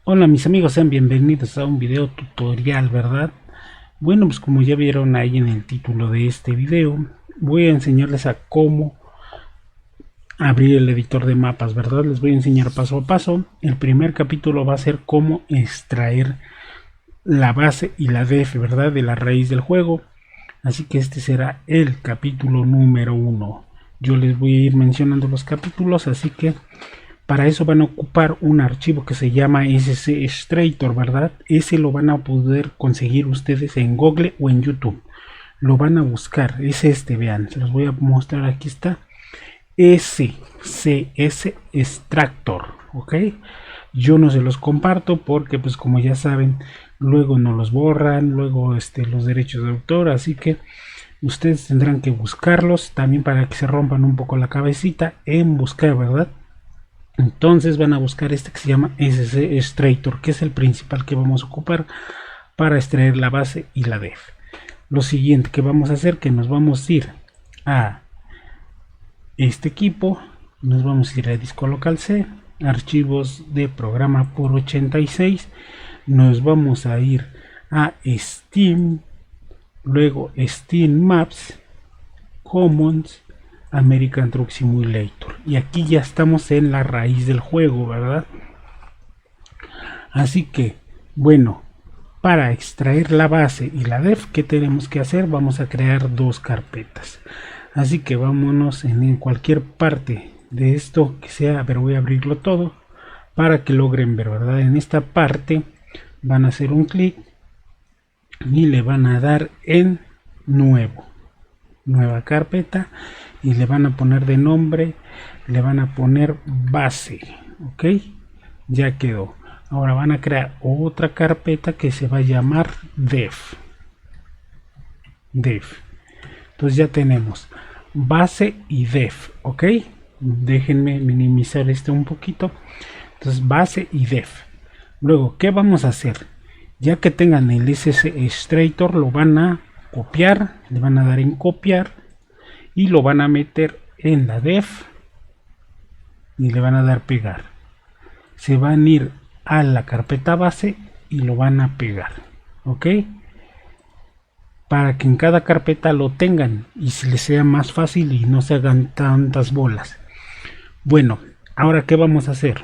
Hola mis amigos, sean bienvenidos a un video tutorial, ¿verdad? Bueno, pues como ya vieron ahí en el título de este video, voy a enseñarles a cómo abrir el editor de mapas, ¿verdad? Les voy a enseñar paso a paso. El primer capítulo va a ser cómo extraer la base y la def, ¿verdad? De la raíz del juego. Así que este será el capítulo número 1. Yo les voy a ir mencionando los capítulos, así que para eso van a ocupar un archivo que se llama SC Extractor, ¿verdad? Ese lo van a poder conseguir ustedes en Google o en YouTube. Lo van a buscar, es este, vean, se los voy a mostrar, aquí está. SCS Extractor, ¿ok? Yo no se los comparto porque, pues como ya saben, luego no los borran, luego los derechos de autor, así que ustedes tendrán que buscarlos también para que se rompan un poco la cabecita en buscar, ¿verdad? Entonces van a buscar este que se llama SC Extractor, que es el principal que vamos a ocupar para extraer la base y la def. Lo siguiente que vamos a hacer, que nos vamos a ir a este equipo, nos vamos a ir a disco local C, archivos de programa por 86, nos vamos a ir a Steam, luego Steam Maps, Commons, American Truck Simulator, y aquí ya estamos en la raíz del juego, ¿verdad? Así que, bueno, para extraer la base y la def, ¿qué tenemos que hacer? Vamos a crear dos carpetas. Así que vámonos en cualquier parte de esto que sea. A ver, voy a abrirlo todo para que logren ver, ¿verdad? En esta parte van a hacer un clic y le van a dar en nueva carpeta, y le van a poner de nombre, le van a poner base, ok, ya quedó. Ahora van a crear otra carpeta que se va a llamar def. Entonces ya tenemos base y def, ok. Déjenme minimizar esto un poquito. Entonces base y def. Luego, ¿qué vamos a hacer? Ya que tengan el SC Extractor, lo van a copiar, le van a dar en copiar y lo van a meter en la def y le van a dar pegar. Se van a ir a la carpeta base y lo van a pegar, ok, para que en cada carpeta lo tengan y se les sea más fácil y no se hagan tantas bolas. Bueno, ahora ¿qué vamos a hacer?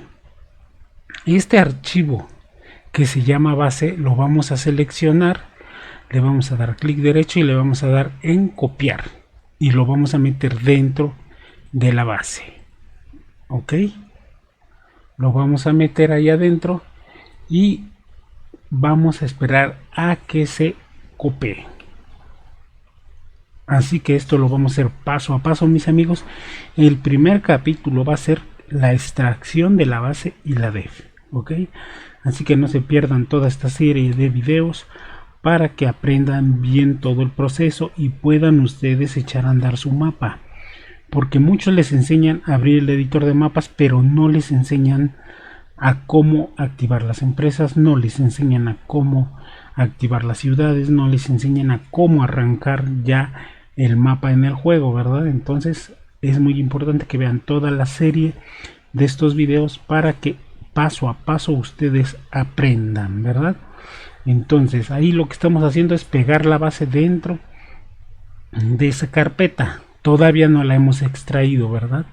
Este archivo que se llama base lo vamos a seleccionar, le vamos a dar clic derecho y le vamos a dar en copiar y lo vamos a meter dentro de la base, ok, lo vamos a meter ahí adentro y vamos a esperar a que se copie. Así que esto lo vamos a hacer paso a paso, mis amigos. El primer capítulo va a ser la extracción de la base y la def, ok, así que no se pierdan toda esta serie de videos para que aprendan bien todo el proceso y puedan ustedes echar a andar su mapa, porque muchos les enseñan a abrir el editor de mapas pero no les enseñan a cómo activar las empresas, no les enseñan a cómo activar las ciudades, no les enseñan a cómo arrancar ya el mapa en el juego, ¿verdad? Entonces es muy importante que vean toda la serie de estos videos para que paso a paso ustedes aprendan, ¿verdad? Entonces ahí lo que estamos haciendo es pegar la base dentro de esa carpeta. Todavía no la hemos extraído, ¿verdad?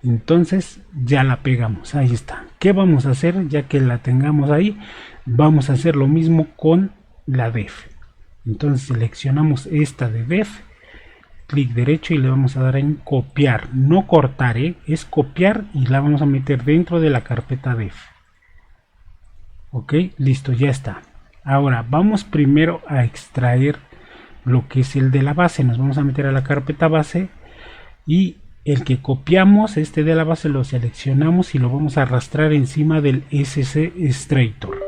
Entonces ya la pegamos, ahí está. ¿Qué vamos a hacer? Ya que la tengamos ahí, vamos a hacer lo mismo con la def. Entonces seleccionamos esta de def, clic derecho y le vamos a dar en copiar, no cortar, es copiar y la vamos a meter dentro de la carpeta def. Ok, listo, ya está. Ahora vamos primero a extraer lo que es el de la base. Nos vamos a meter a la carpeta base y el que copiamos, este de la base, lo seleccionamos y lo vamos a arrastrar encima del SC Extractor.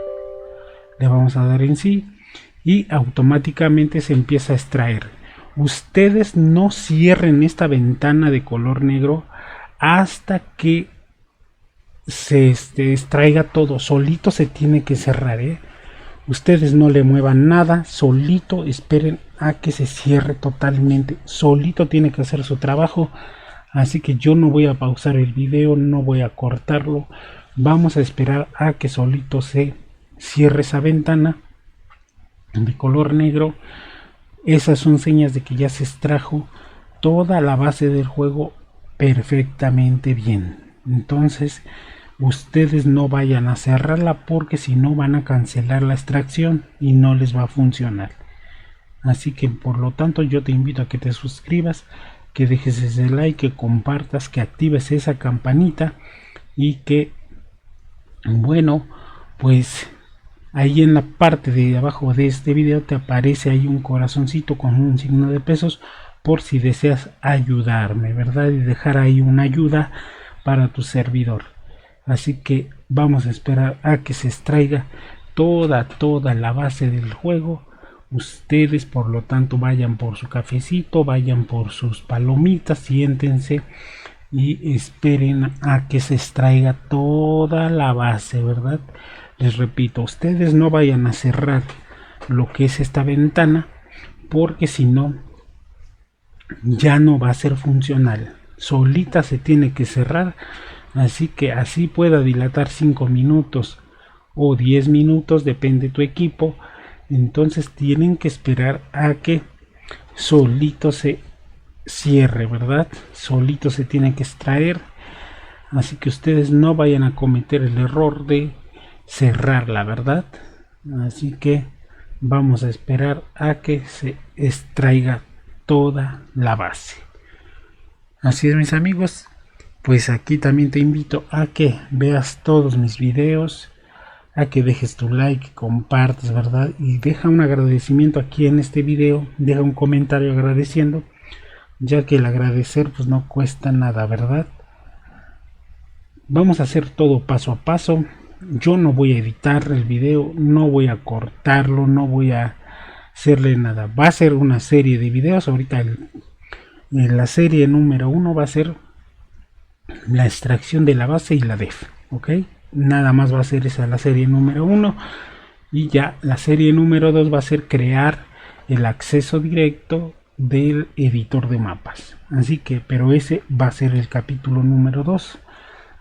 Le vamos a dar en sí y automáticamente se empieza a extraer. Ustedes no cierren esta ventana de color negro hasta que se extraiga todo. Solito se tiene que cerrar, ustedes no le muevan nada, solito esperen a que se cierre totalmente, solito tiene que hacer su trabajo. Así que yo no voy a pausar el video, no voy a cortarlo, Vamos a esperar a que solito se cierre esa ventana de color negro. Esas son señas de que ya se extrajo toda la base del juego perfectamente bien. Entonces ustedes no vayan a cerrarla, porque si no van a cancelar la extracción y no les va a funcionar. Así que por lo tanto yo te invito a que te suscribas, que dejes ese like, que compartas, que actives esa campanita y que, bueno, pues ahí en la parte de abajo de este video te aparece ahí un corazoncito con un signo de pesos, por si deseas ayudarme, ¿verdad? Y dejar ahí una ayuda para tu servidor. Así que vamos a esperar a que se extraiga toda la base del juego. Ustedes por lo tanto vayan por su cafecito, vayan por sus palomitas, siéntense y esperen a que se extraiga toda la base, ¿verdad? Les repito, ustedes no vayan a cerrar lo que es esta ventana, porque si no ya no va a ser funcional. Solita se tiene que cerrar, así que así pueda dilatar 5 minutos o 10 minutos, depende de tu equipo. Entonces tienen que esperar a que solito se cierre, ¿verdad? Solito se tiene que extraer. Así que ustedes no vayan a cometer el error de cerrar, la verdad. Así que vamos a esperar a que se extraiga toda la base. Así es, mis amigos, pues aquí también te invito a que veas todos mis videos, a que dejes tu like, compartas, ¿verdad? Y deja un agradecimiento aquí en este video, deja un comentario agradeciendo, ya que el agradecer pues no cuesta nada, ¿verdad? Vamos a hacer todo paso a paso. Yo no voy a editar el video, no voy a cortarlo, no voy a hacerle nada. Va a ser una serie de videos. Ahorita la serie número 1 va a ser la extracción de la base y la def, ¿ok? Nada más va a ser esa la serie número 1, y ya la serie número 2 va a ser crear el acceso directo del editor de mapas. Así que, pero ese va a ser el capítulo número 2.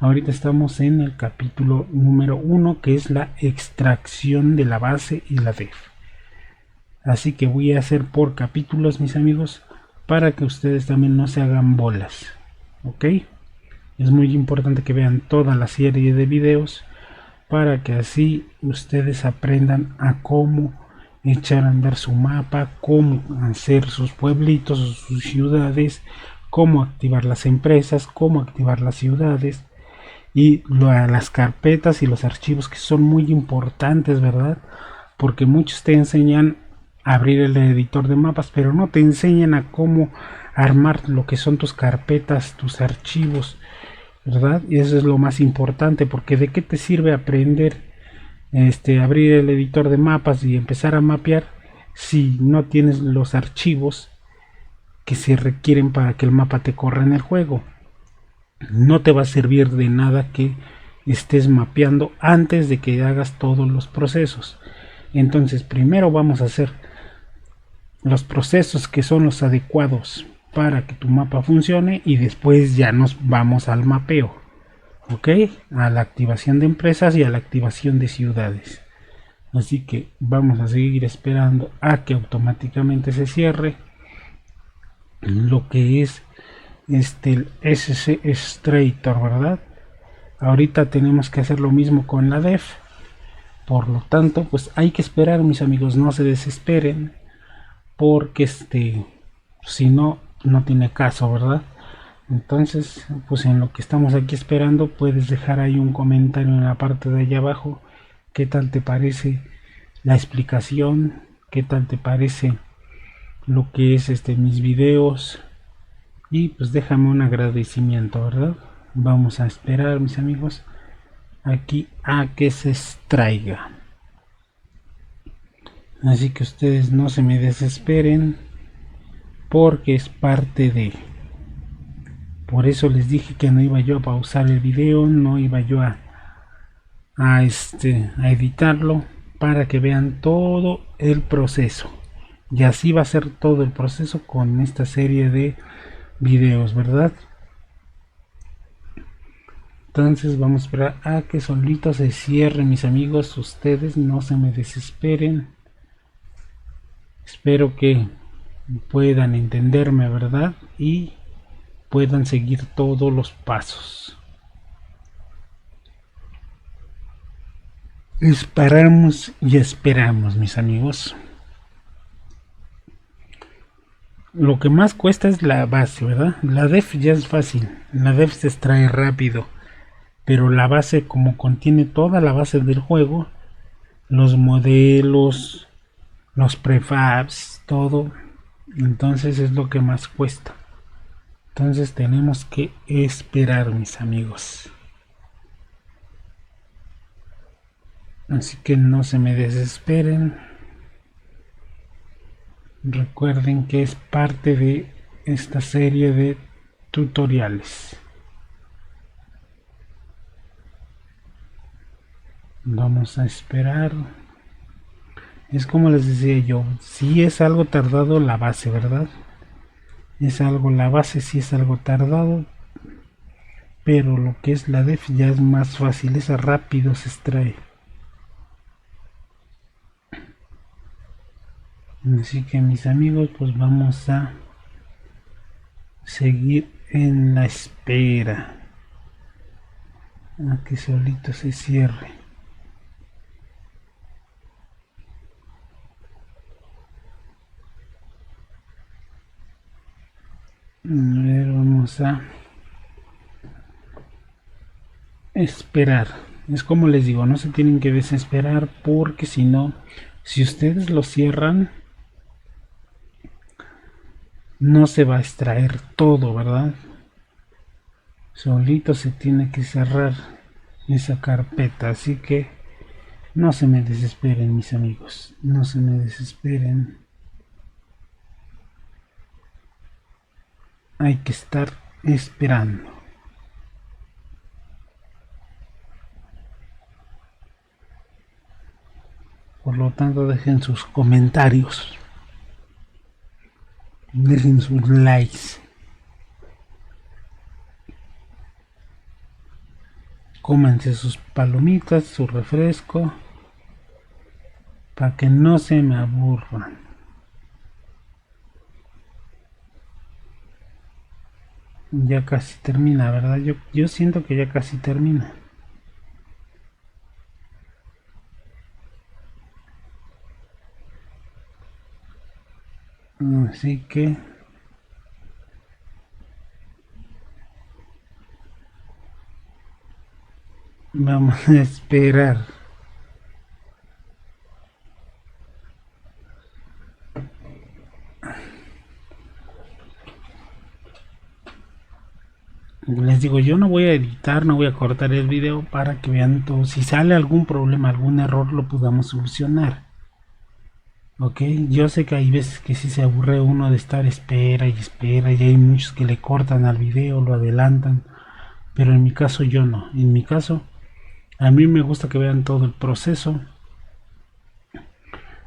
Ahorita estamos en el capítulo número 1, que es la extracción de la base y la def. Así que voy a hacer por capítulos, mis amigos, para que ustedes también no se hagan bolas, ¿ok? Es muy importante que vean toda la serie de videos, para que así ustedes aprendan a cómo echar a andar su mapa, cómo hacer sus pueblitos, sus ciudades, cómo activar las empresas, cómo activar las ciudades, y las carpetas y los archivos, que son muy importantes, ¿verdad? Porque muchos te enseñan a abrir el editor de mapas, pero no te enseñan a cómo armar lo que son tus carpetas, tus archivos, ¿verdad? Y eso es lo más importante, porque de qué te sirve aprender abrir el editor de mapas y empezar a mapear si no tienes los archivos que se requieren para que el mapa te corra en el juego. No te va a servir de nada que estés mapeando antes de que hagas todos los procesos. Entonces primero vamos a hacer los procesos que son los adecuados para que tu mapa funcione, y después ya nos vamos al mapeo, ok, a la activación de empresas y a la activación de ciudades. Así que vamos a seguir esperando a que automáticamente se cierre lo que es el SC Extractor, ¿verdad? Ahorita tenemos que hacer lo mismo con la def. Por lo tanto, pues hay que esperar, mis amigos, no se desesperen, porque si no, no tiene caso, ¿verdad? Entonces, pues en lo que estamos aquí esperando, puedes dejar ahí un comentario en la parte de allá abajo. ¿Qué tal te parece la explicación? ¿Qué tal te parece lo que es mis videos? Y pues déjame un agradecimiento, ¿verdad? Vamos a esperar, mis amigos, aquí a que se extraiga. Así que ustedes no se me desesperen, porque es parte de... Por eso les dije que no iba yo a pausar el video, no iba yo a editarlo, para que vean todo el proceso. Y así va a ser todo el proceso con esta serie de videos, ¿verdad? Entonces vamos a esperar a que solito se cierre, mis amigos. Ustedes no se me desesperen. Espero que puedan entenderme, ¿verdad? Y puedan seguir todos los pasos. Esperamos y esperamos, mis amigos. Lo que más cuesta es la base, ¿verdad? La def ya es fácil. La def se extrae rápido. Pero la base, como contiene toda la base del juego, los modelos, los prefabs, todo, entonces es lo que más cuesta. Entonces tenemos que esperar, mis amigos. Así que no se me desesperen. Recuerden que es parte de esta serie de tutoriales. Vamos a esperar. Es como les decía yo, si es algo tardado la base, ¿verdad? La base sí es algo tardado, pero lo que es la def ya es más fácil, esa rápido se extrae. Así que mis amigos, pues vamos a seguir en la espera a que solito se cierre. A ver, vamos a esperar. Es como les digo, no se tienen que desesperar, porque si no, si ustedes lo cierran, no se va a extraer todo, ¿verdad? Solito se tiene que cerrar esa carpeta, así que no se me desesperen, mis amigos, no se me desesperen. Hay que estar esperando. Por lo tanto, dejen sus comentarios, dejen sus likes, cómanse sus palomitas, su refresco, para que no se me aburran. Ya casi termina, ¿verdad? Yo siento que ya casi termina. Así que vamos a esperar. Les digo, yo no voy a editar, no voy a cortar el video para que vean todo. Si sale algún problema, algún error, lo podamos solucionar. Ok, yo sé que hay veces que sí se aburre uno de estar espera y hay muchos que le cortan al video, lo adelantan, pero en mi caso yo no. En mi caso, a mí me gusta que vean todo el proceso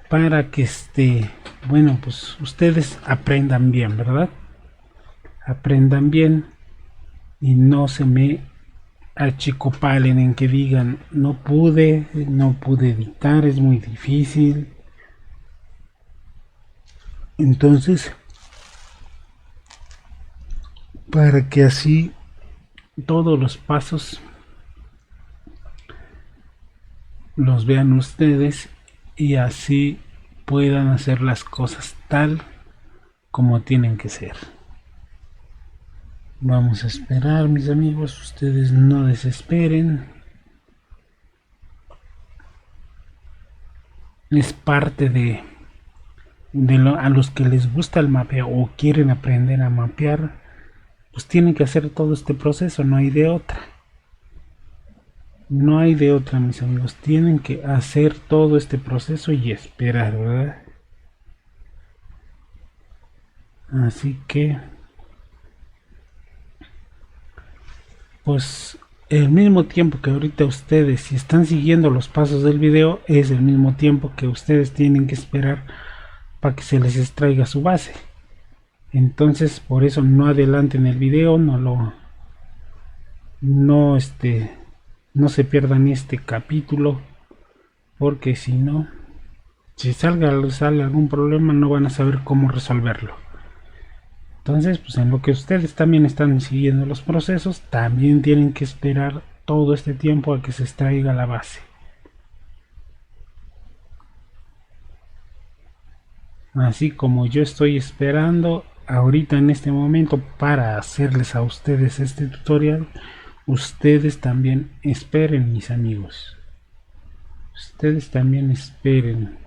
para que bueno, pues ustedes aprendan bien, ¿verdad? Aprendan bien y no se me achicopalen en que digan no pude editar, es muy difícil. Entonces, para que así todos los pasos los vean ustedes y así puedan hacer las cosas tal como tienen que ser. Vamos a esperar, mis amigos, ustedes no desesperen. Es parte de a los que les gusta el mapeo o quieren aprender a mapear, pues tienen que hacer todo este proceso, no hay de otra. No hay de otra, mis amigos, tienen que hacer todo este proceso y esperar, ¿verdad? Así que pues el mismo tiempo que ahorita ustedes, si están siguiendo los pasos del video, es el mismo tiempo que ustedes tienen que esperar para que se les extraiga su base. Entonces por eso no adelanten el video, no lo no no se pierdan este capítulo, porque si no, si sale algún problema, no van a saber cómo resolverlo. Entonces, pues en lo que ustedes también están siguiendo los procesos, también tienen que esperar todo este tiempo a que se extraiga la base. Así como yo estoy esperando ahorita en este momento para hacerles a ustedes este tutorial, ustedes también esperen, mis amigos. Ustedes también esperen.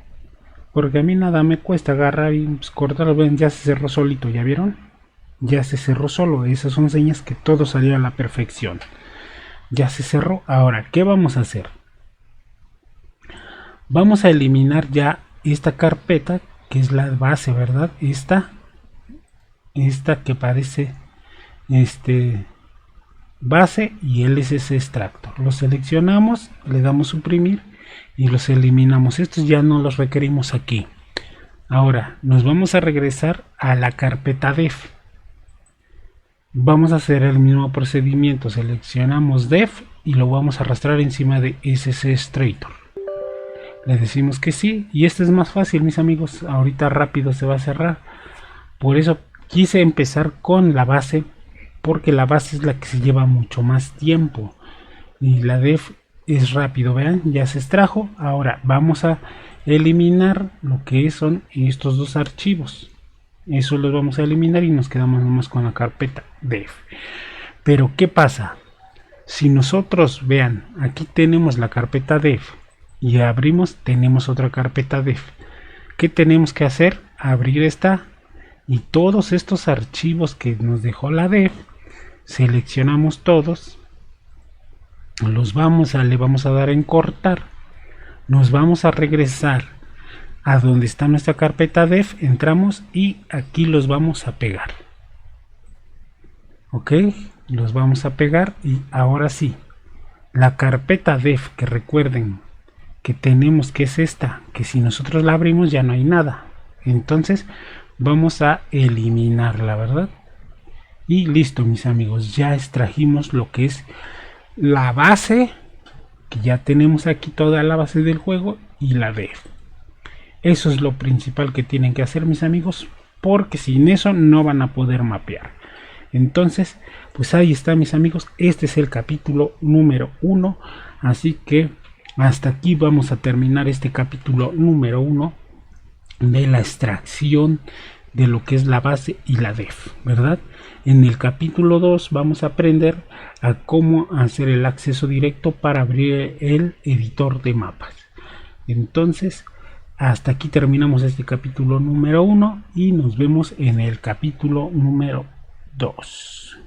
Porque a mí nada me cuesta agarrar y pues, cortar. Ven, ya se cerró solito, ¿ya vieron? Ya se cerró solo. Esas son señas que todo salió a la perfección. Ya se cerró. Ahora, ¿qué vamos a hacer? Vamos a eliminar ya esta carpeta, que es la base, ¿verdad? Esta que parece base y LSS extractor. Los seleccionamos, le damos suprimir y los eliminamos. Estos ya no los requerimos aquí. Ahora nos vamos a regresar a la carpeta def. Vamos a hacer el mismo procedimiento. Seleccionamos def y lo vamos a arrastrar encima de SS Extractor. Le decimos que sí, y este es más fácil, mis amigos. Ahorita rápido se va a cerrar. Por eso quise empezar con la base, porque la base es la que se lleva mucho más tiempo y la def es rápido. Vean, ya se extrajo. Ahora vamos a eliminar lo que son estos dos archivos. Eso los vamos a eliminar y nos quedamos nomás con la carpeta def. Pero ¿qué pasa? Si nosotros, vean, aquí tenemos la carpeta def y abrimos, tenemos otra carpeta def. ¿Qué tenemos que hacer? Abrir esta y todos estos archivos que nos dejó la def, seleccionamos todos, le vamos a dar en cortar, nos vamos a regresar a donde está nuestra carpeta def, entramos y aquí los vamos a pegar. Ok, los vamos a pegar y ahora sí, la carpeta def, que recuerden que tenemos, que es esta, que si nosotros la abrimos ya no hay nada, entonces vamos a eliminarla, ¿verdad? Y listo, mis amigos, ya extrajimos lo que es la base, que ya tenemos aquí toda la base del juego y la def. Eso es lo principal que tienen que hacer, mis amigos, porque sin eso no van a poder mapear. Entonces, pues ahí está, mis amigos, este es el capítulo número 1, así que hasta aquí vamos a terminar este capítulo número 1 de la extracción de lo que es la base y la def, ¿verdad? En el capítulo 2 vamos a aprender a cómo hacer el acceso directo para abrir el editor de mapas. Entonces, hasta aquí terminamos este capítulo número 1 y nos vemos en el capítulo número 2.